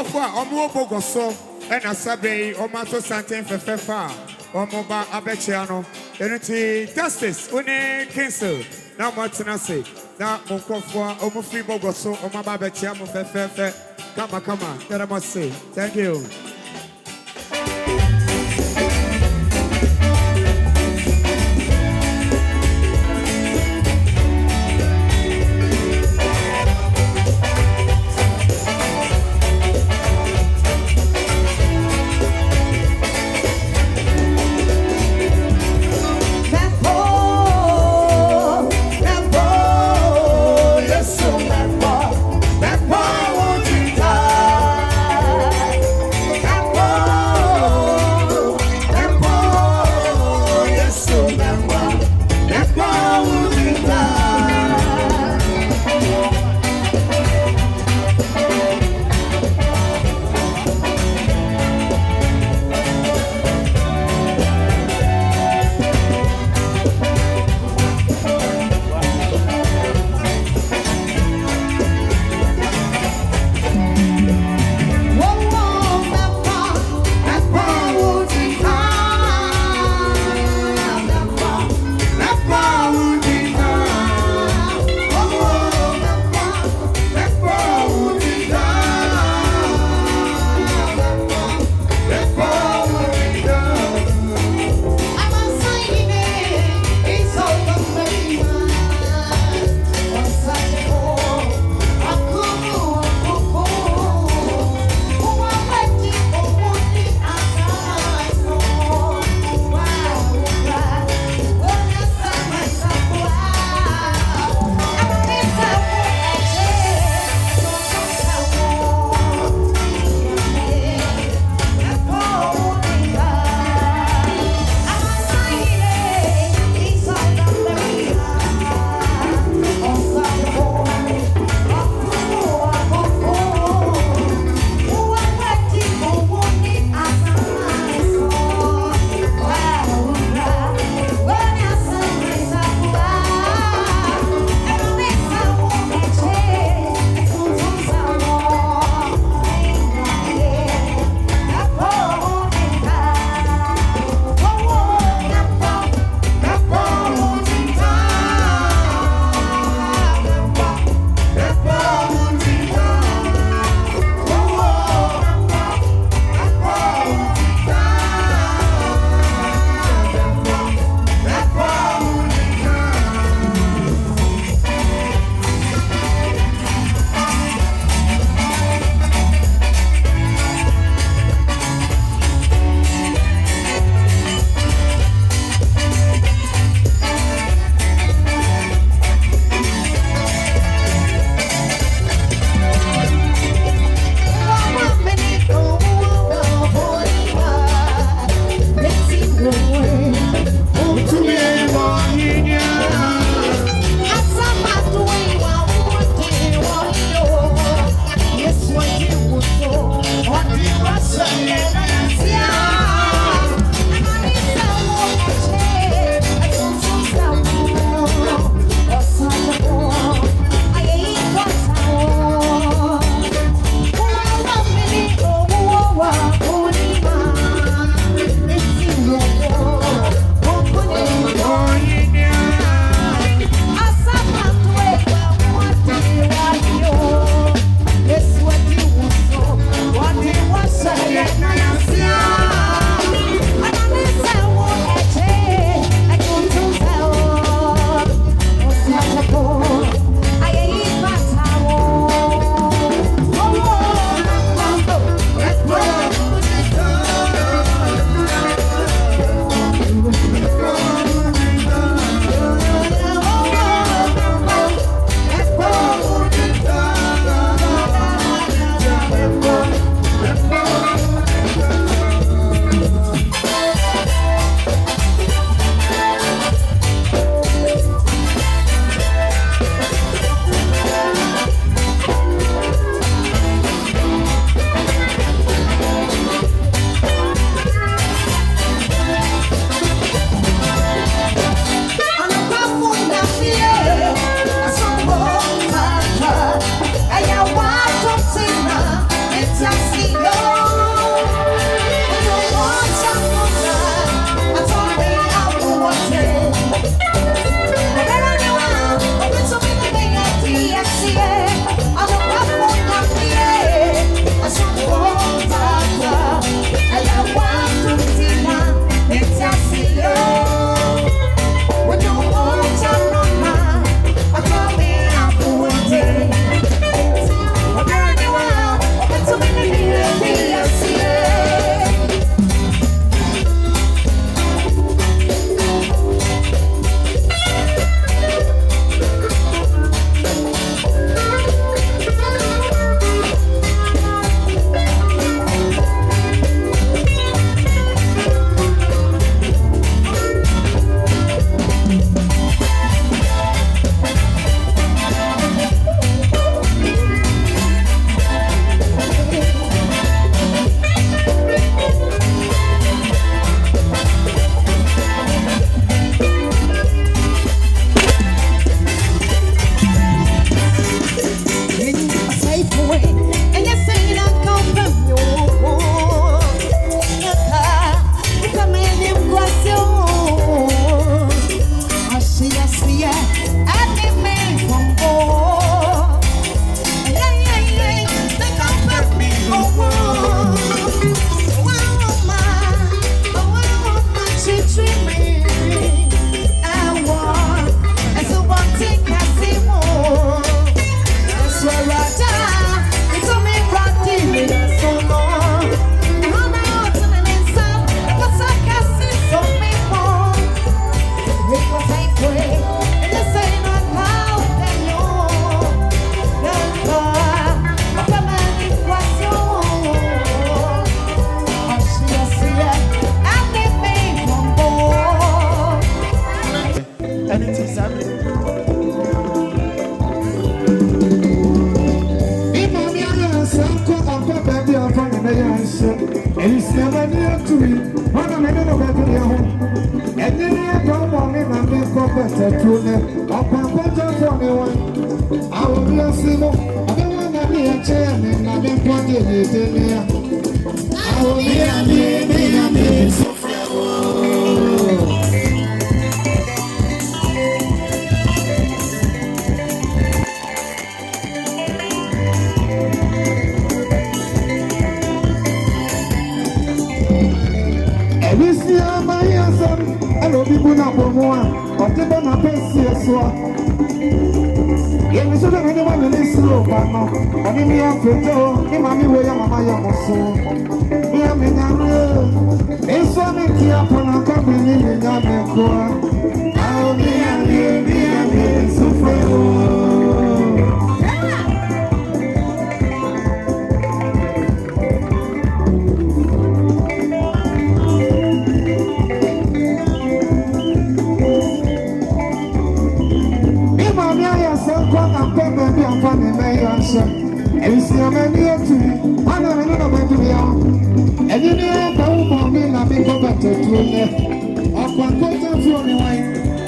For Omo Bogoso and Asabe, Omato Santin Fefa, Omoba Abechiano, Unity Justice, Une Kinsel, now Martinasi, now Mokofua, Omofi Bogoso, Omaba Bechiamo Fefe, come on, that I must say. Thank you. no better home. And then I don't want me, my big better tune. I'll pump better for me one. I will be a single. I don't want to be a chairman, I've been pointing it in here. I will be a so people now for more, or the banner pensi as well. Yeah, we should have anyone in this slow, but no, only me and Fredo, him and me where your mama so. Yeah, me now, it's only Tia Pona coming in the Yamako. I'll be a so and you see a man here too. I don't know about you. And you know, don't me, I think about it. I'll put it on the wine.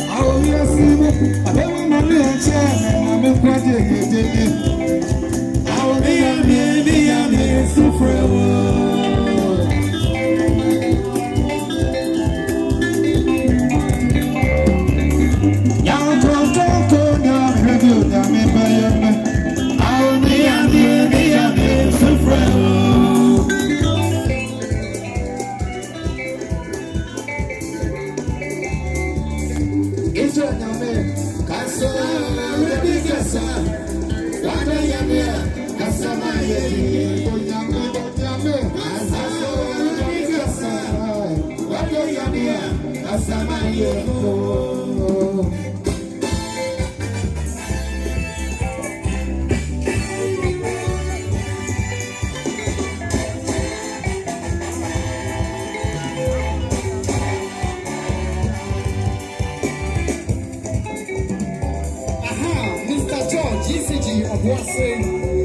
I will hear see me. I don't want to be a chair. I'm a project. I will be a so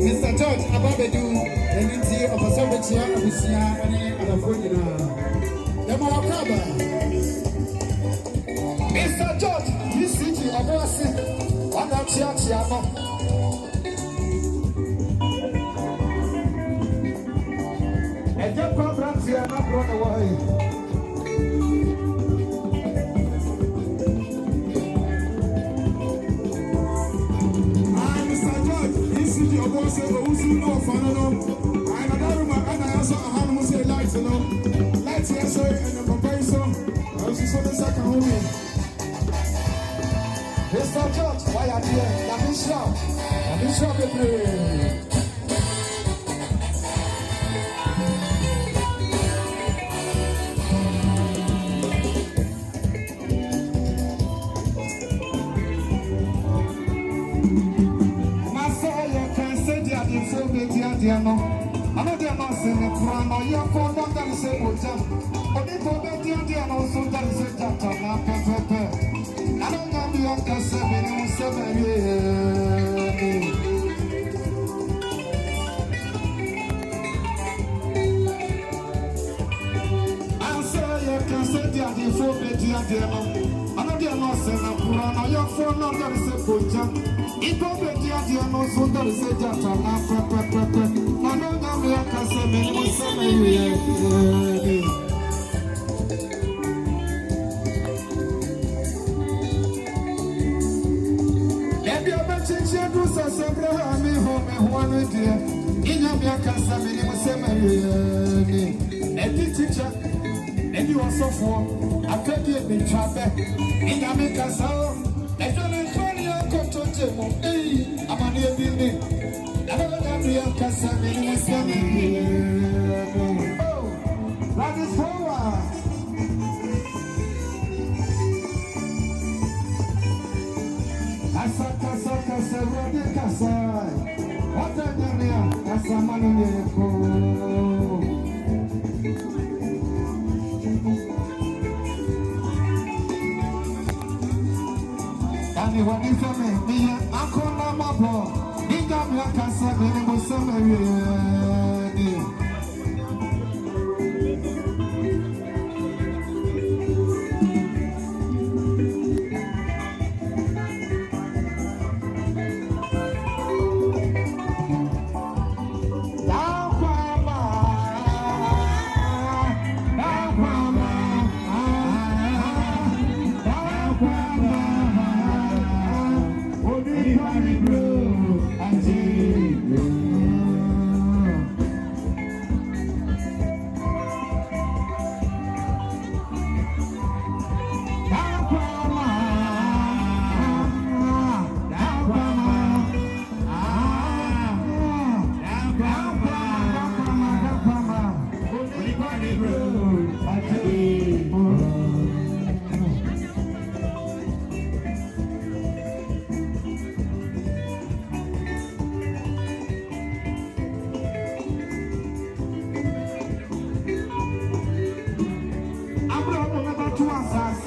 Mr. George Ababedu, and it's here of a Soviet and a Fujina. Mr. George, this city of us, one of Chiachiamo. And your programs here are not run away. Mr. George, why are you here? Let me shout the play. Masaya can say the I'm not the announcing the crown or your phone, not that is a good job. But if I bet you the announcement that is a job, I don't know the uncle 7 years. I say you can say the phone, bet you the I'm not the announcing the crown or your phone, not that is a good job. If I bet you the announcement that is a job, I don't know the uncle 7 years.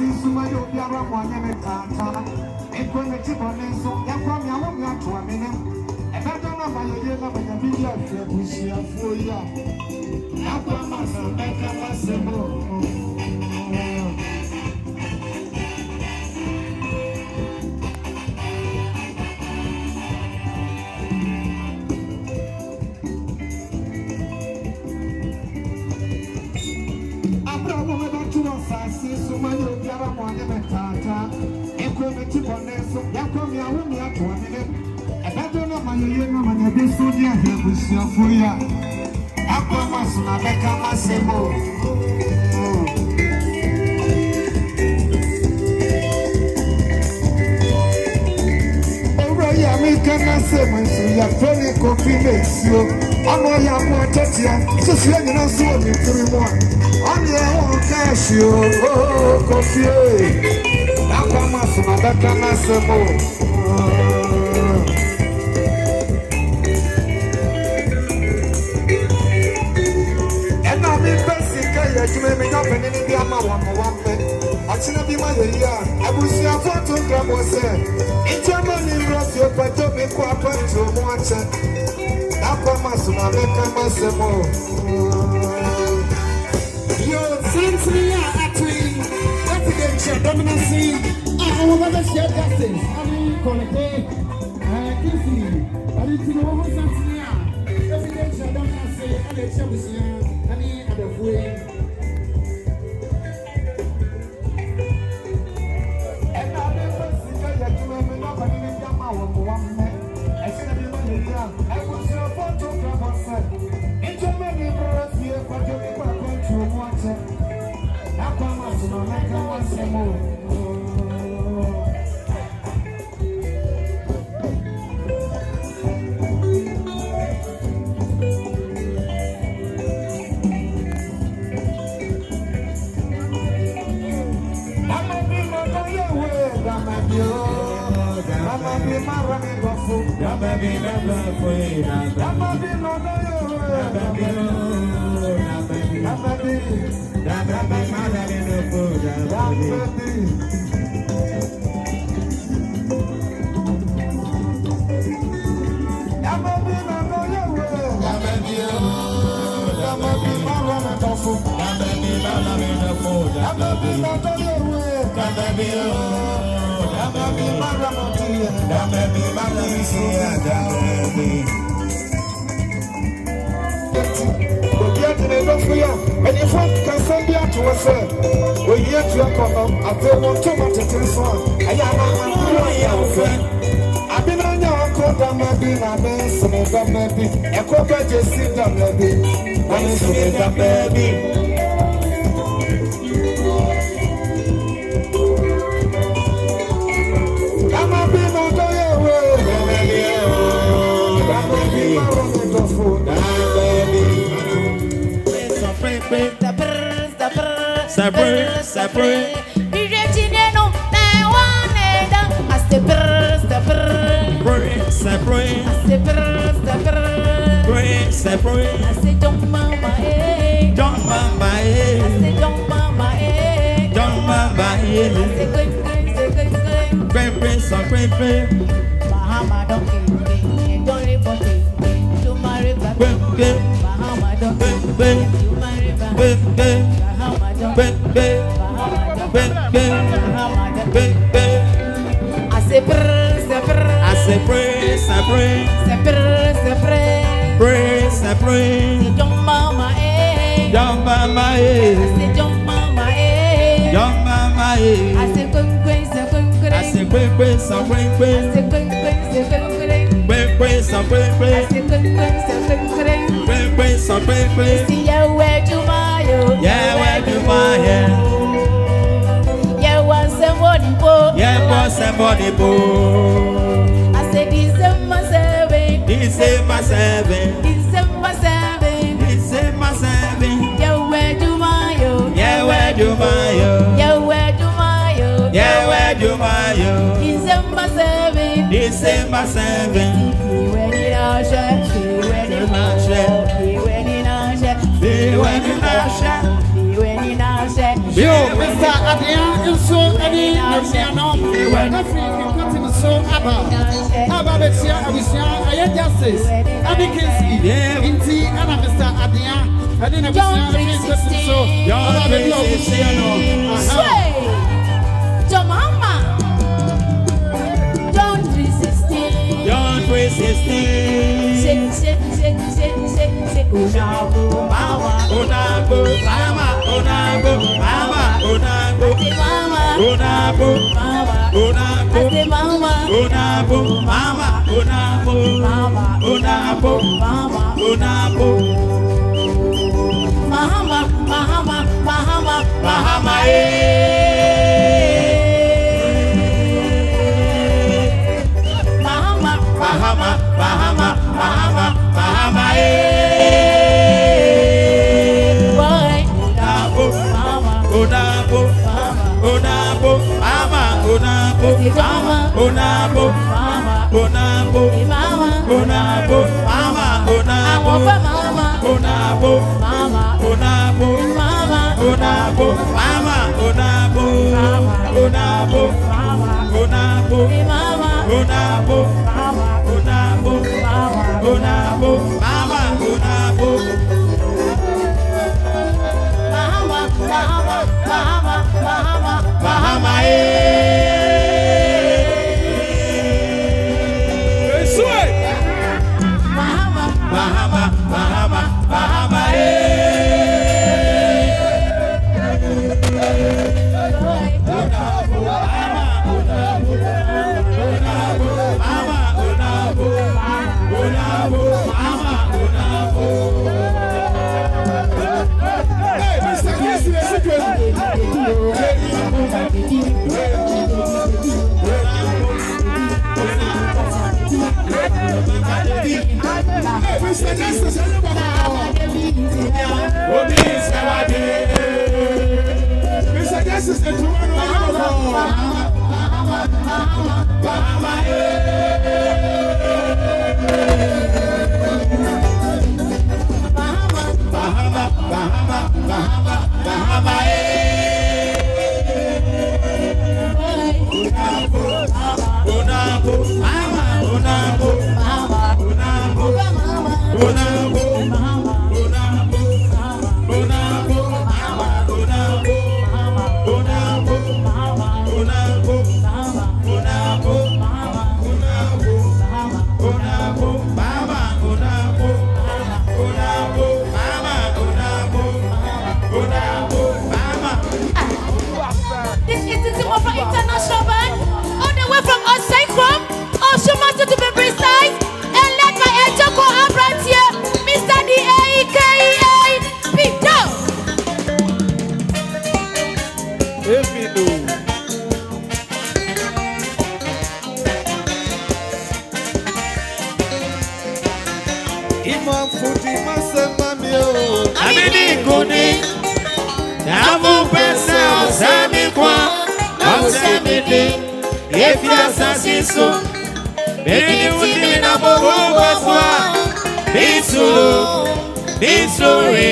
see Sumayo Biara Moyame Tata. Equality Boneso, Yakwamia won't have to a minute. And I don't know my idea of a video we see a full year. Yakwamasa, Becca Sumayo Biara Moyame Tata. Equality Boneso, Yakwamia won't have to a minute. And I don't know my idea of a video we see a full year. Yakwamasa, Becca Massimo. Kana sema nsi ya feli kofi mesio ono ya mo tatia so fie ni na so mi tiri mo oni e won cash o kofi akwa maso na beka na semo ena mi pesi ka ya jume me na peni ni bi ama wa mo wa pe achina bi ma ye ya abusi afoto gramo se Germany brought your patomi kwapa to watch it. Aquamasuma make a massimo. Your sins me are actually presidential dominancy. I will never share justice. I mean, Colette, Kissy, I need to know who's at presidential dominancy. I let you see, I mean, at the way. And if one can send you to us, we hear to your column, I feel one too much at this one. I am a friend. I've been on your uncle, that may be my best, and that may be a corporate just sit down, baby. When you see that baby. Sapre, Virginino, Nawaneda, as the birds, the birds, Sapre, as the birds, the birds, Sapre, as the don't mama, don't mama, as the don't mama, don't mama, as the good, prince of great, Bahama don't report it, to marry back, Bahama don't to marry back. I say praise, young mama, young mama, young mama, young mama, I say somebody bo. I said December 7, December 7, December 7, December 7. Yeah, where do my yo? Yeah, where do my yo? Yeah, where do my yo? Yeah, where do my yo? December 7, December 7. When it all shut, when it all shut, when it all shut, when it all shut, when it all shut. Yo, Mr. Adrian. so any no when every cutting so aba betia abisia aye justice abi kesi inti ana Mr. Adia ade na abisia abi so aba be no abisia no John Mama John 316 John 316 Say Unabu Mama Unabu Mama Unabu Mama Unabu Mama Unabu Mama Unabu Mama Unabu Mama Unabu Mama Unabu Mama Unabu Mahama Mahama Mahama Mahama Mahama Mahama Mahama Mahama Mahama Boy Unabu Mama Unabu Unabu Mama Unabu Mama Unabu Mama Unabu Mama Unabu Mama Unabu Mama Unabu Mama Unabu Mama Unabu Mama Unabu Unabu Mama Unabu Mama Unabu Mama Unabu Mama Unabu Mama Unabu Mahama Mahama Mahama Mahama Mahama Mahama Mahama Mahama Mahama Mr. Justice, Mr. Justice, and This is the team of our international band, all the way from Osakrom, Oshumasa to be precise, and led by Ejoko Abrantia, Mr. D-A-E-K-E-A, Peter. Imam Fuji Masemamio. Amini Kuni Namu Pesa Osami Kwa Osami Di Efia Sasisu Beni Utimi na Bobo Baswa Bisulu Bisuri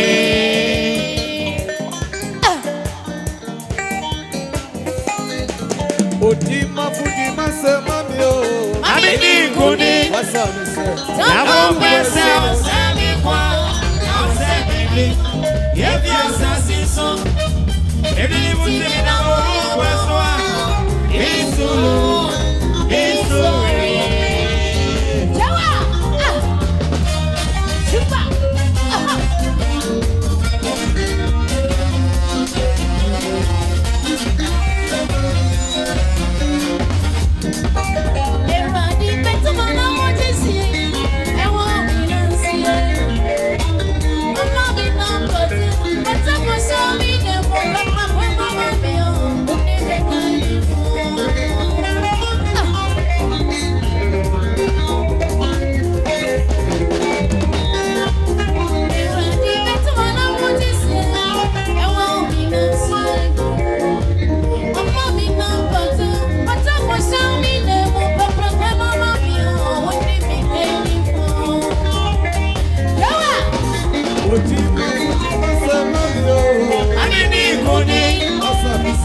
Otima Fuji Masemamio. Amini Kuni What's up, sir? Namu Pesa Osami Kwa Osami Di Efia Sasisu Beni Utimi na Bobo Baswa Bisulu Bisuri Jawa! Super! Everybody, better man, I want to see it. I want to see it. I'm not in number, but I'm not sorry.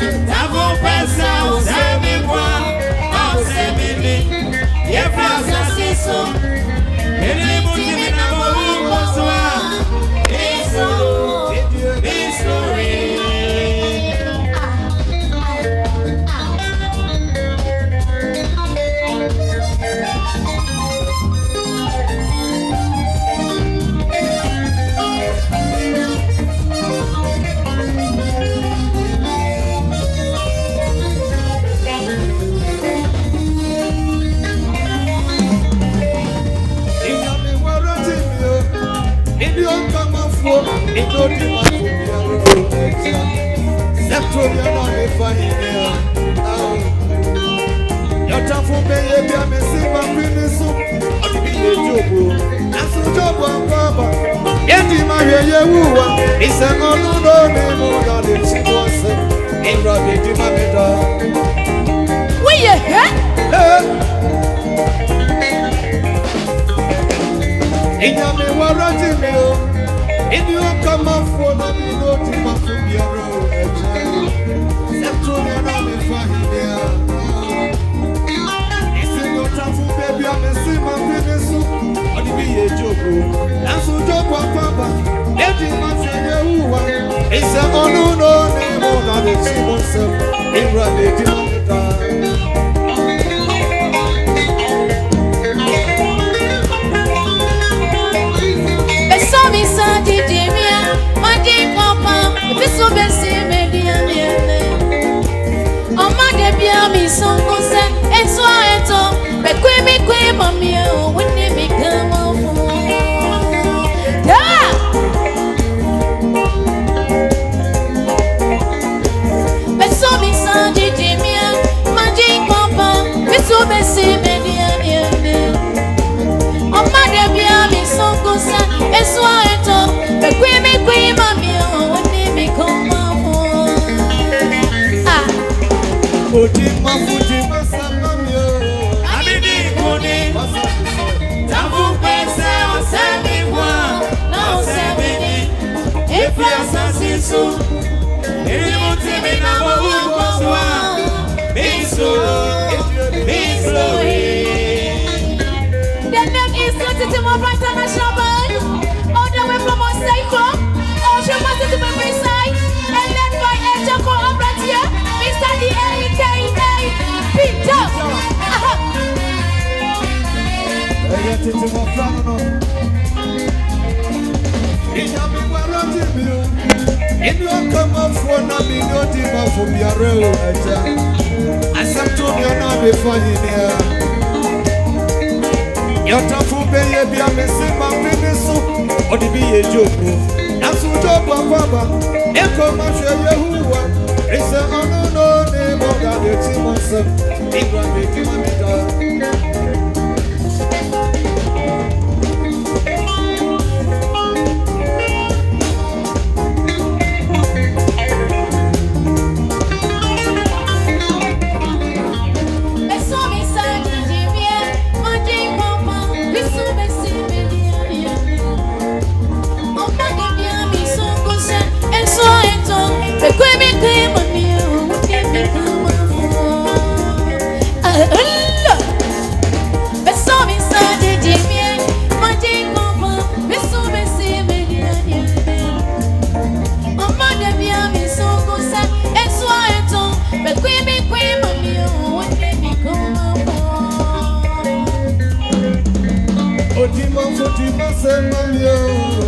Tavo pesa usemi kwa ausemini Yefasa siso Ele mutimi na mungu swa Iso History If you come up for the video to my funeral, it's in your travel, baby. I'm a simmer, baby. So, I'll be a joke. And so, joke, Papa. Every man say, it's a no, more than the simple self. In reality, so besi media miele Oma de bia mi son kose Enso eto Bekwe mi kwe mami o Wini mi kama fu Yeah Beso mi san jiji mia Maji papa Beso besi media miele Oma de bia mi son kose Enso eto Bekwe mi kwe mami o Futima Samamio. Abidi kuni Tavu pesa osemi kwa Na osemini Efi asasisu Ili mutimi na mohu koswa Miso The name is Titimo International Band all the way from Oseko Ocean Master to be precise and led by Ejoko Obratia Mr. D.A.K.A. Peter If you come up for no be no team of your road, I said to you now before you there. Your tough baby, I'm missing my penis, or to be a joke. That's what job of Baba. You come and show you who one. It's a no name of the team of some. England, the team of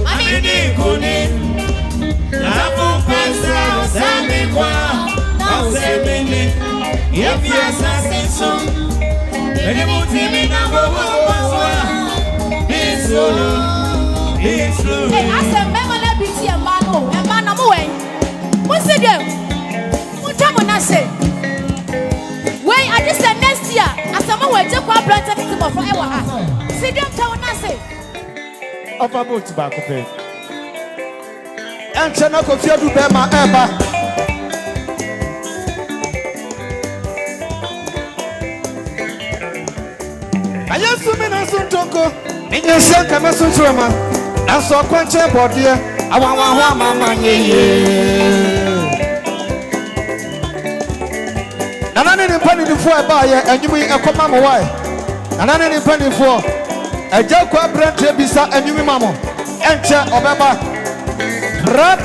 Abidi kuni Tavu pesa osemi kwa Na osemini Efi asasisu Ili mutimi na mohu koswa Miso Hey, I said, Mama, let me see a man. A man, I'm away. What's it do? What time when I say? Wait, I just said next year. I said, I'm away. Just one brand of people forever. See them town, I say. Of a boat back of it. And Chanako Fiadu Bema Emma. I just swim in a soon toko. In your son, come as soon as I saw Quanche body. I want one mamma. Nanane ni mpani ni fo eba ye enyumi ekoma mo wai. Nanane ni mpani fo. Eja kwa brante bisa enyumi mamo. Enche obeba.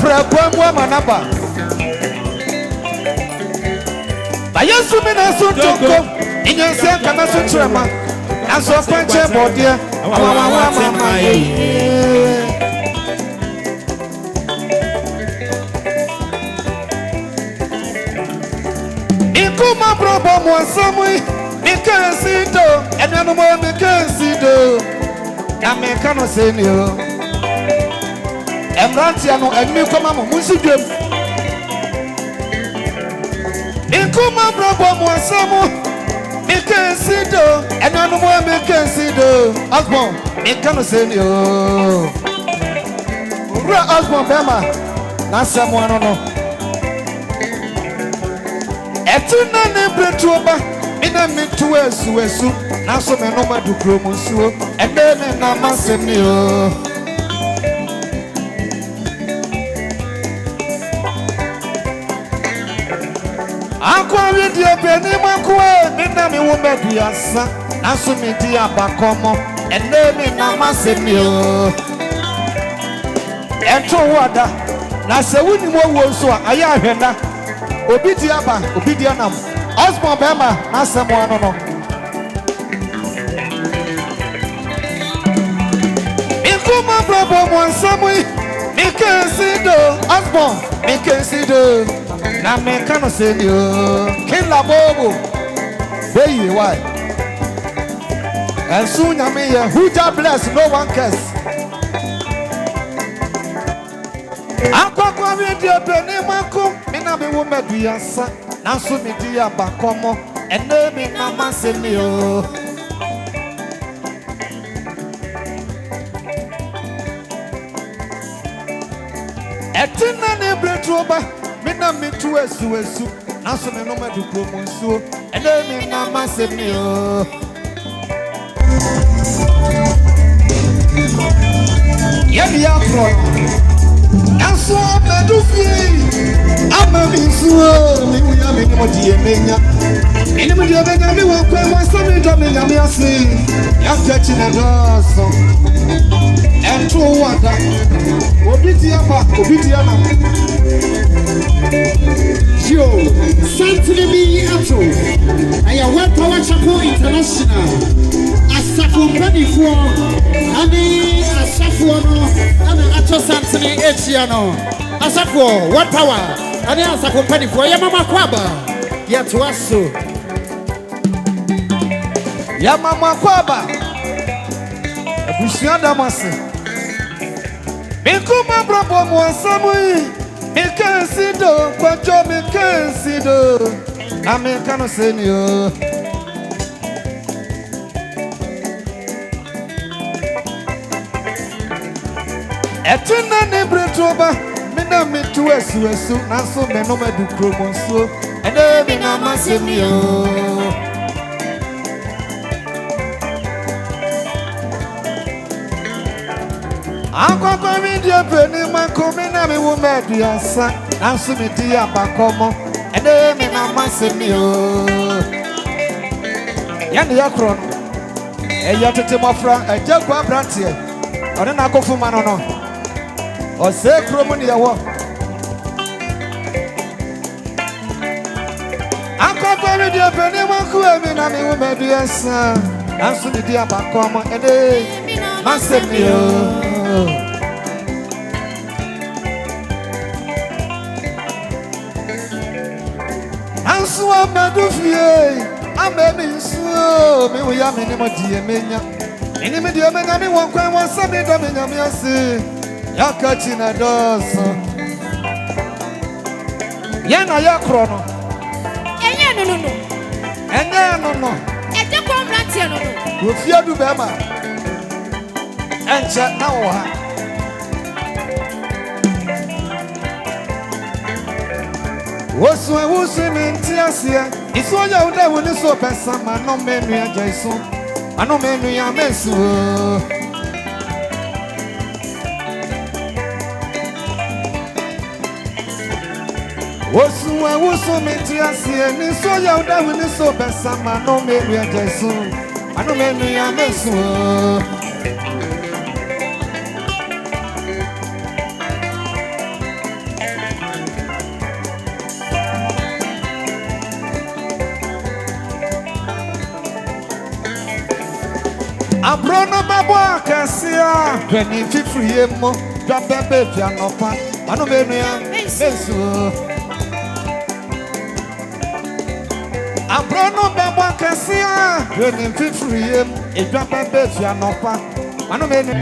Pra kwa mwa manaba. Ba Yesu mi na so toko. Inyense kana so trema. Aso kwenche bodie. Awa mama ye. Ikuma probo mwasamui. Mikensido. Enyanu mo mikensido. Na mekano senio. Emrantia no enmi koma mo musidwem. Ikuma probo mwasamu. Mikensido. Enyanu mo mikensido. Asbon. Mekano senio. Ura asbon bema. Nasemu anono. Etina ne bretuoba. Mina mitu esu. Naso me no madu promosuo. Ende me na masemio. Akwa wedi obeni makwe. Mina mi wumedi asa. Naso mi di abakomo. Ende me na masemio. Ento wada. Na se wuni mo wo so aya ahwenda. Obi di aba, obi di anam. Osborn bema na semo anono. Ikuma brabo mwansamui. Mikensido. Osborn. Mikensido. Na mekano senio. Kila bobo. Beyi why? And soon yamiye. Who just bless no one cares. Akwa video beni mako. Mina mi wumedu yasa. Nasu mi di abakomo. Ene mi na masemio. Etina ne bretroba. Mina mi tu esu. Nasu mi no medu promosuo. Ene mi na masemio. Yemi yakro. Nasu medu fi. Amamizuo, mi uya mi mo die menya. Ini mo die menya mi wo kwen wa sami do mi nyame ase. Ya kechi na doso. Entro wada. Obi ti apa, obi ti ana. Yo, Santini mi ato. Aya World Power Chapel International. Asafo mpanyifo. Ani asafo no, ana ato Santini echia no. Asafo World Power. Ani asafo mpanyifo ya mama kwaba. Ya tuaso. Ya mama kwaba. Abusia damase. Mikuma brabo mwansamui. Mikensido, kwacho mikensido. Na mekano senio. Etina ne bretroba. Mina mitu esu. Naso meno medu promonsuo. Ene mina masemio. Akwa kwa video beni mako. Mina mi wumedu yasa. Naso mi di abakomo. Ene mina masemio. Yani yakro no. Eya tete mafra. Eja kwa brantie. One na kofu manono. Ose kromo ni yawo. Akwa video beni mako. Mina mi wumedu yasa. Naso mi di abakomo. Ene masemio. Ansu amadu fie. Amemi suo. Mi uya mi ni mo die menya. Ini mi die menya mi won kwen won sami do mi nyame ase. Yakachi na doso. Yana yakro no. Enye no. Enye no. Eje kwa mrantie no. Wo fie du bema. Enche na wo ha. Wosu minti asia. Isu oya uda woni so pesa ma no menu ya jaiso. Ano menu ya mesu. Wosuwe wusu mitiasi ni so ya udawi ni so besama no menu ya jesu ano menu ya mesu Abrono babwa kasia Kweni fifri yemo Dwa bebe pianopa ano menu ya mesu Abrono babwa kasia Kweni fifri yemo Dwa bebe pianopa ano menu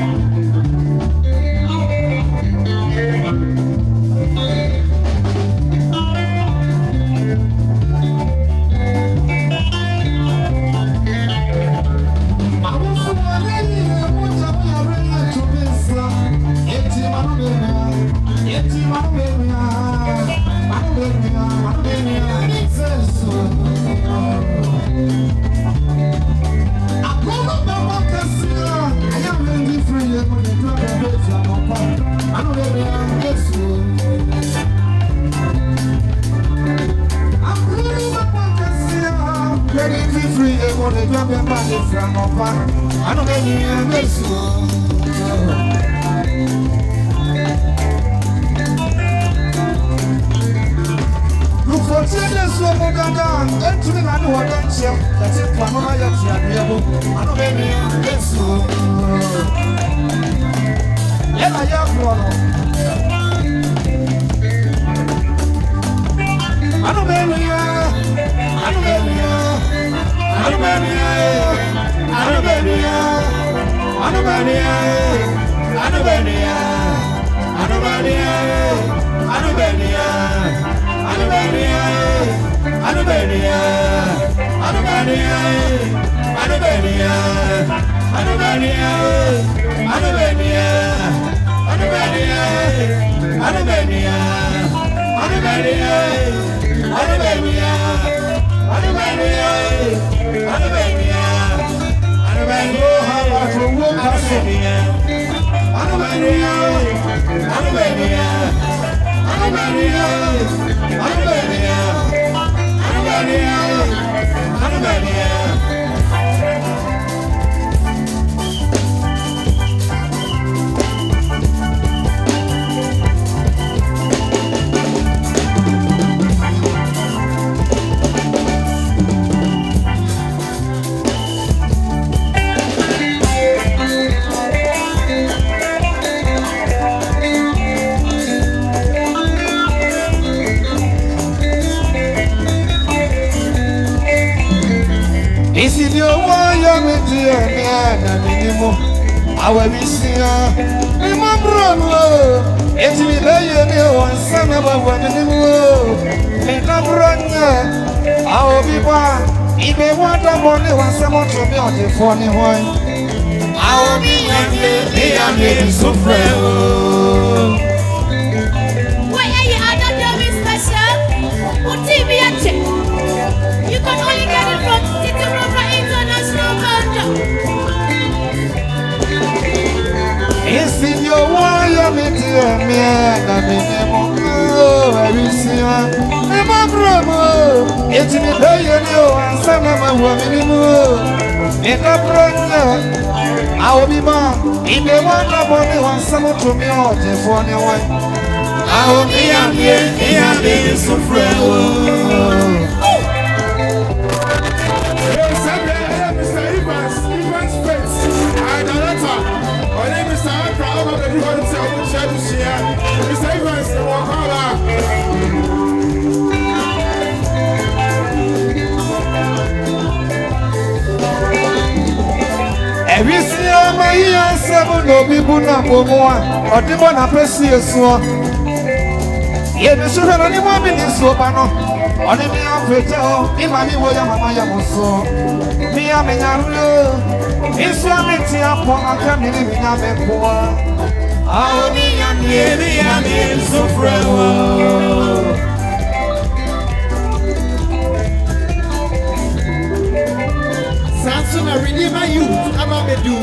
Redeemer youth, I'm a bedu.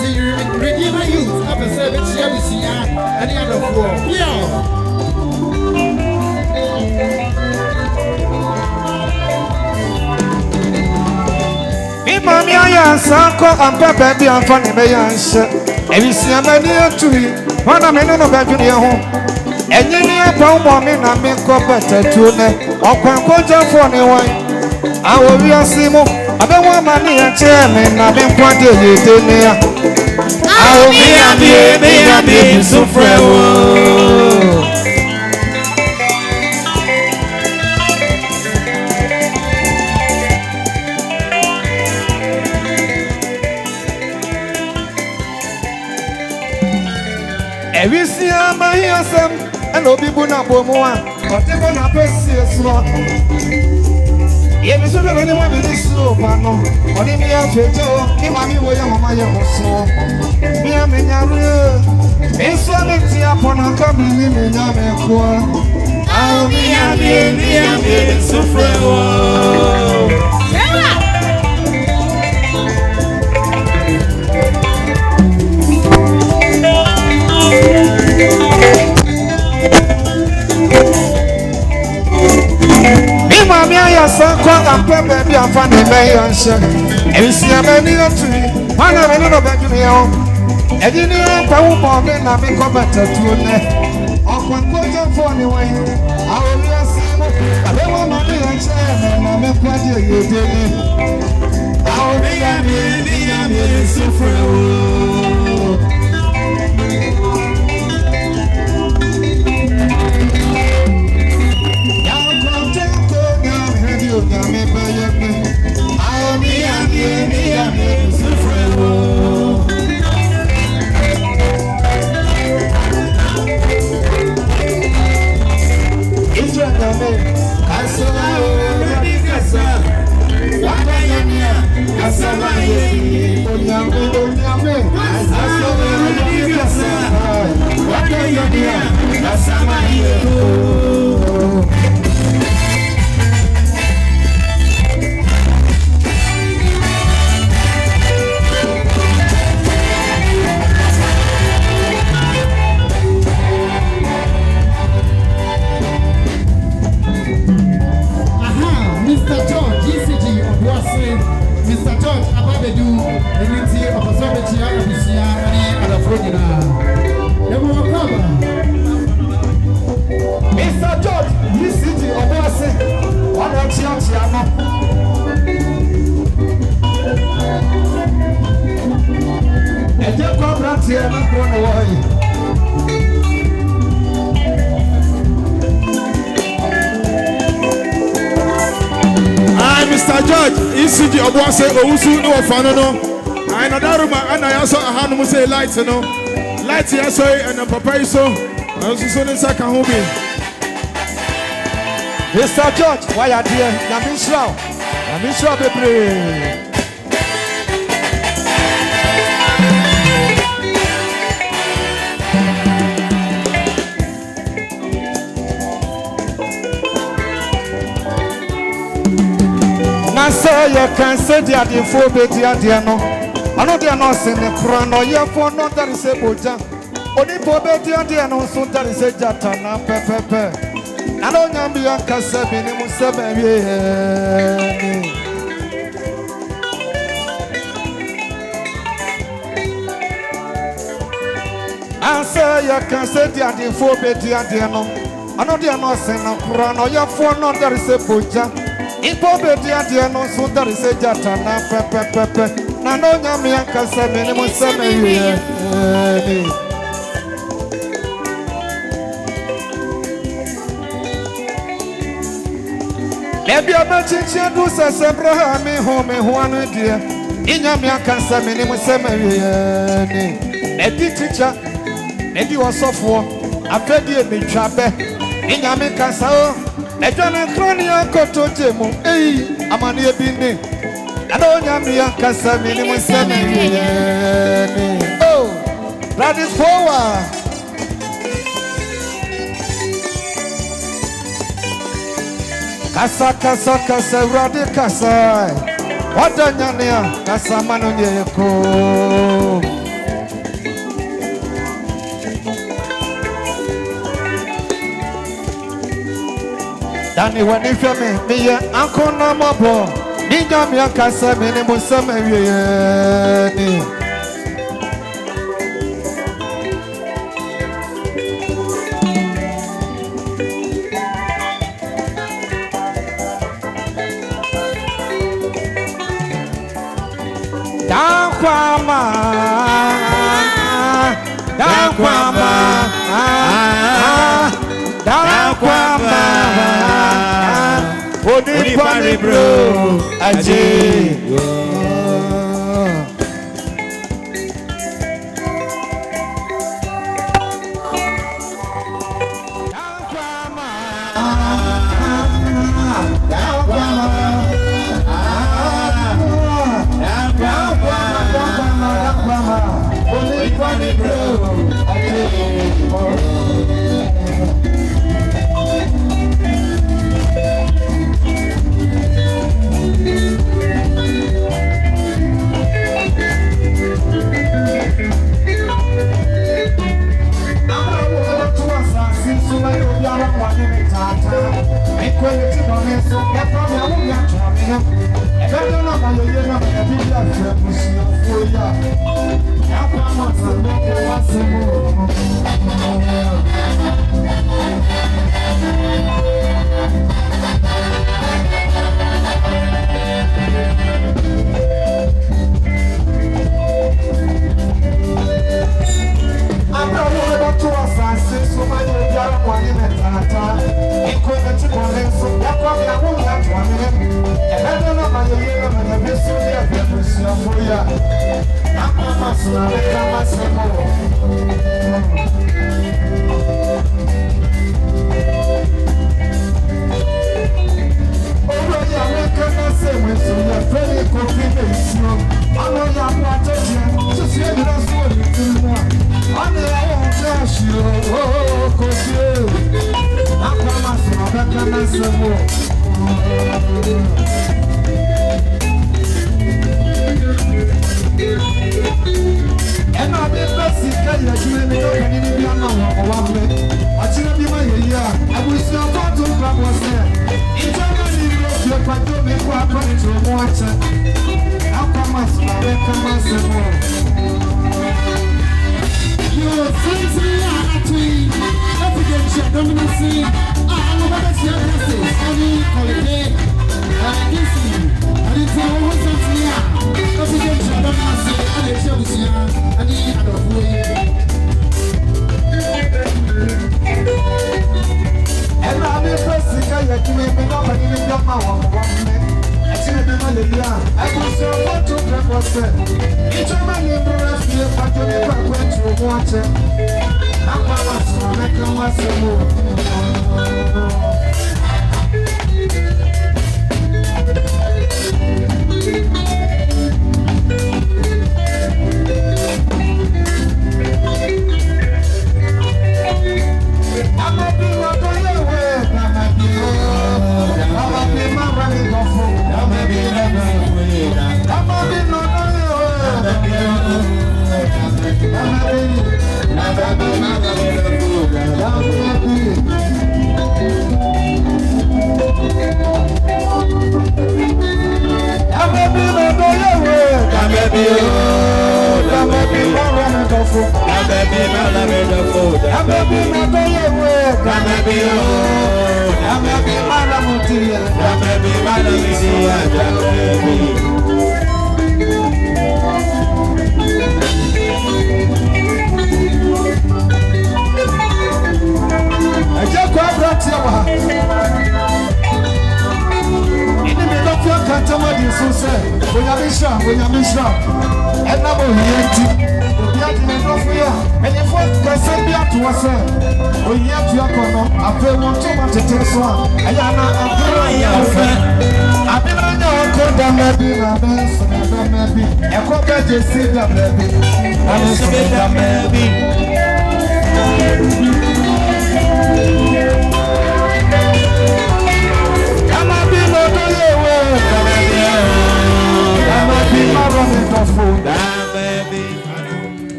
See, Redeemer youth, I'm a service, and the other four. Yeah. Mami aya sanko ampa baby amfa ne be yanse. Ebisia mani atui. Wana me no be dwene ho. Enyi ni apa mo me na me ko betatu ne. Okwan ko jafo ne wan. Awo wi asimo. Abe wa mani ya che me na me kwade yede ne ya. Awo mi abi so frewo. Evisia mahiyasem elo bibu na bomwa otebo na pesi eso ye mi so be ni wa mi so pa no oni mi afejo ki ma mi wo ya mama ye so mi amenyaru eso me ti apona ka mi ni mi nya me ko ah mi abi so frewo. Mami aya sanko ampe baby amfa ne be yanse. Ebisia mani atui. Wana me no be dwene ho. Edi ni pa wo mo me na me ko betatu ne. Okwan ko jafo ne wan. Awori asimo. Abe wo mami yanse na me kwade yede ni. Awori ami so frewo. Mr. George, UCG Obuasi, one of Chiano. And you come right here and run away. Hi, Mr. George, UCG Obuasi, Owusu no Fanono. I know that room, and I also had to say lights, you know. Lights, yes, and a papa so. I was so in second home. Mr. George, why are you? Namisra, baby. I say you can say the idea for better, no. I know they are not saying the crown or your phone, not that is a boja. Only for better, no, so that is a jatana, pepe. I don't know me a Casabi, I say you can say the idea for better, no. I know they are not saying the crown or your phone, not that is a boja. Ipo beti ati no sunda riseja tana pepe na no nyame akasa me ne mo seme ye Lebi abachichi adu sese braha me ho anu dia inyame akasa me ne mo seme ye ni edi teacher edi osofo afedi emetwa be inyame kasa o Ejana kronia koto jemu, amani ebini. Ado nyami ya kasami ni museme yeni. Oh, that is forward. Kasa, radi kasa. Wada nyani ya kasa manu nyeko. Danny, when you feel me, uncle no more. Ninja mi akasa mene musama wiye. Dakwama, Dakwama, Dakwama, Onipani bro, Aje.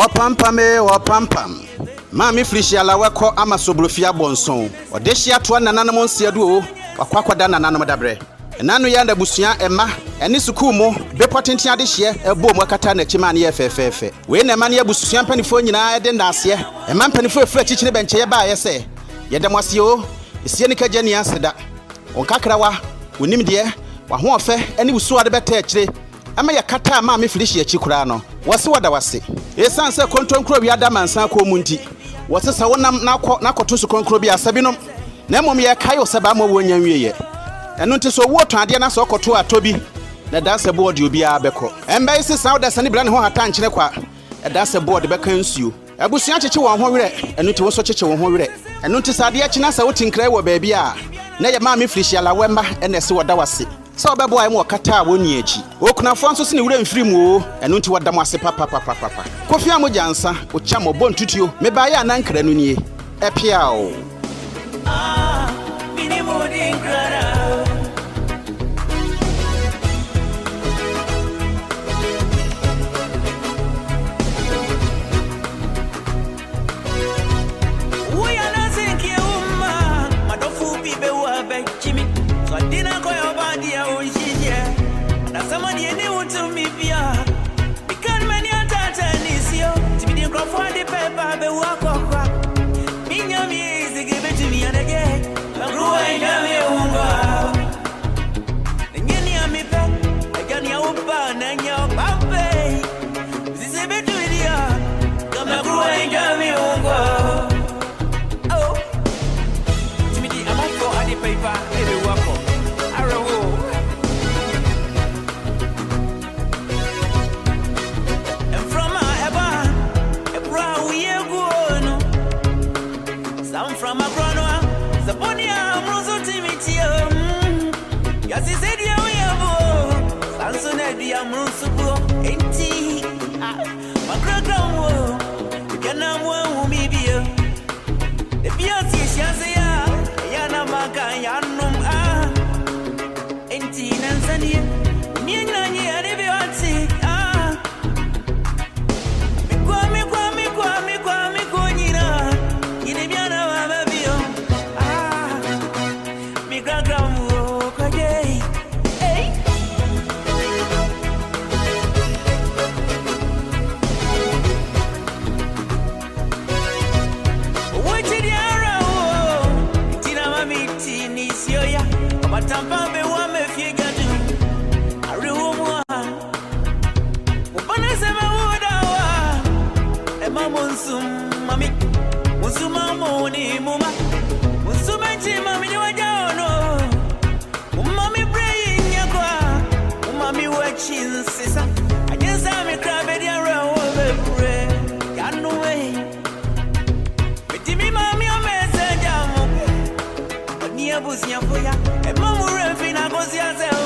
Opampame opampam. Mami Felicia laweko ama sobrofia bonson. Odeshia to nananom nsiaduo wakwakwada nananom dabre. Nanu ya ndabusua ema eni suku mu bepotentia de hye ebo mu akata na chima na yefefefe. We na ema na abusua mpanifo nyina ede ndase. Ema mpanifo efura chichine benche ye ba ye se. Yedamwase o esie nika gani aseda. Onkakrawa wonim de wa ho ofe eni busu ade beta akire. Ama yakata Mami Felicia chikura no. Wase wada wase. Esanse kontronkro bi ada mansan ko mu nti. Wase sa wonam na kotosu kontro bi asabinom. Na mom ye kai osaba ma wonya wieye. Enu nti so wo to ade na so koto atobi. Na danse board obi a beko. Emba isi sa oda sani bra ne ho hata nkyene kwa. Danse board beka nsuo. Abusua cheche won ho were. Enu nti wo so cheche won ho were. Enu nti sa ade achi na sa wotinkrai wo baabi a. Na ye Mami Felicia lawemba ene se woda wase. So bebo ai mo kata woni achi. Okunafo nso se ne wura mfiri mu o. Enu nti woda mo ase papa. Kofi amojansa o chamo bontutuo. Me ba ya na nkra no nie. Epia o. Mini mudi nkra. Somebody knew to me, Pia. Because many are Tanisio, to be the crop for the paper, the walk of Minya me is give it to me and again. I'm growing down here. And you me back. I got your open and your pape. This is a bit to it. Come growing down here. Oh, Timothy, I'm up for the paper, every walk of. From a granoa, the bonny amroso timitio. Yes, he said, yeah, we have Sanson, the amroso, ain't he? My grandma, you can now won't me be the beauty, Shazia, Yanamaka, Yanum, ain't he, Nansani, Nina, and if you see, Mami, Musuma Moni, Muma, Musumachi, Mammy, you are down. Mummy, praying, Yakwa, Mummy, watching, sister. I guess I'm a crab at your own. Got no way. But Timmy, Mammy, a messenger. But near Busia for ya, and Mamma, Refina, goes yourself.